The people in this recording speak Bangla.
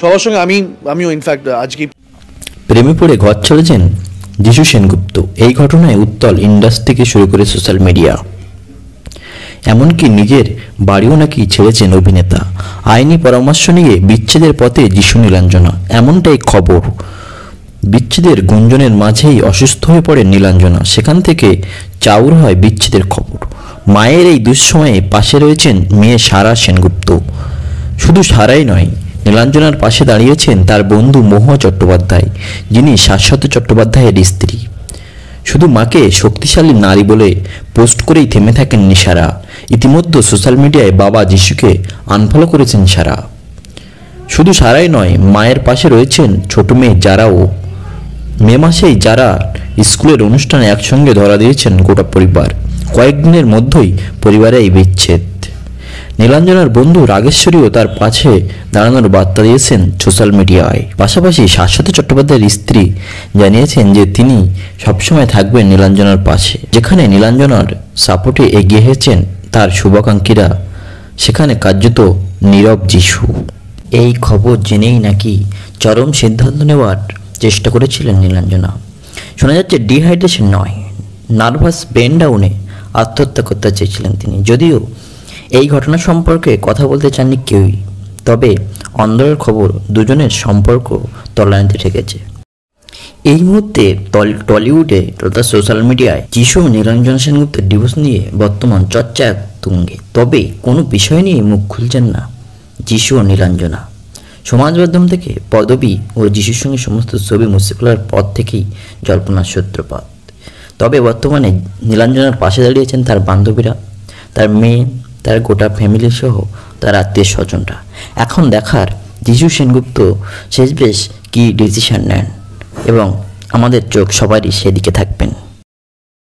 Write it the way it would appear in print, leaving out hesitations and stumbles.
সবার সঙ্গে আমিও ইনফ্যাক্ট আজকে প্রেমে পড়ে ঘর ছেড়েছেন যিশু সেনগুপ্ত। এই ঘটনায় উত্তাল ইন্ডাস্ট্রি থেকে শুরু করে সোশ্যাল মিডিয়া, এমনকি নিজের বাড়িও নাকি ছেড়েছেন অভিনেতা। আইনি পরামর্শ নিয়ে বিচ্ছেদের পথে যিশু নীলাঞ্জনা, এমনটাই খবর। বিচ্ছেদের গুঞ্জনের মাঝেই অসুস্থ হয়ে পড়েন নীলাঞ্জনা, সেখান থেকে চাউর হয় বিচ্ছেদের খবর। মায়ের এই দুঃসময়ে পাশে রয়েছেন মেয়ে সারা সেনগুপ্ত। শুধু সারাই নয়, নীলাঞ্জনার পাশে দাঁড়িয়েছেন তার বন্ধু মহুয়া চট্টোপাধ্যায়, যিনি শাশ্বত চট্টোপাধ্যায়ের স্ত্রী। শুধু মাকে শক্তিশালী নারী বলে পোস্ট করেই থেমে থাকেননি সারা। ইতিমধ্যে সোশ্যাল মিডিয়ায় বাবা যিশুকে আনফলো করেছেন সারা। শুধু সারাই নয়, মায়ের পাশে রয়েছেন ছোট মেয়ে যারাও। মে মাসেই যারা স্কুলের অনুষ্ঠানে একসঙ্গে ধরা দিয়েছেন গোটা পরিবার। কয়েকদিনের মধ্যেই পরিবারে এই বিচ্ছেদ। নীলাঞ্জনার বন্ধু রাগেশ্বরীও তার পাশে দাঁড়ানোর বার্তা দিয়েছেন সোশ্যাল মিডিয়ায়। পাশাপাশি শাশ্বত চট্টোপাধ্যায়ের স্ত্রী জানিয়েছেন যে তিনি সবসময় থাকবেন নীলাঞ্জনার পাশে। যেখানে নীলাঞ্জনার সাপোর্টে এগিয়ে এসেছেন তার শুভাকাঙ্ক্ষীরা, সেখানে কার্যত নীরব যিশু। এই খবর জেনেই নাকি চরম সিদ্ধান্ত নেওয়ার চেষ্টা করেছিলেন নীলাঞ্জনা। শোনা যাচ্ছে ডিহাইড্রেশন নয়, নার্ভাস ব্রেন ডাউনে আত্মহত্যা করতে চেয়েছিলেন তিনি। যদিও এই ঘটনা সম্পর্কে কথা বলতে চাননি কেউই, তবে অন্দরের খবর দুজনের সম্পর্ক তলানিতে ঠেকেছে। এই মুহূর্তে টলিউডে তথা সোশ্যাল মিডিয়ায় যিশু ও নীলাঞ্জনা সেনগুপ্তের ডিভোর্স নিয়ে বর্তমান চর্চা তুঙ্গে। তবে কোনো বিষয় নিয়ে মুখ খুলছেন না যিশু ও নীলাঞ্জনা। সমাজ মাধ্যম থেকে পদবী ও যিশুর সঙ্গে সমস্ত ছবি মুছে ফেলার পর থেকেই জল্পনার সূত্রপাত। তবে বর্তমানে নীলাঞ্জনার পাশে দাঁড়িয়েছেন তার বান্ধবীরা, তার মেয়ে, তার গোটা ফ্যামিলি সহ তার আত্মীয় স্বজনরা। এখন দেখার যিশু সেনগুপ্ত শেষবেশ কী ডিসিশন নেন, এবং আমাদের চোখ সবারই সেদিকে থাকবেন।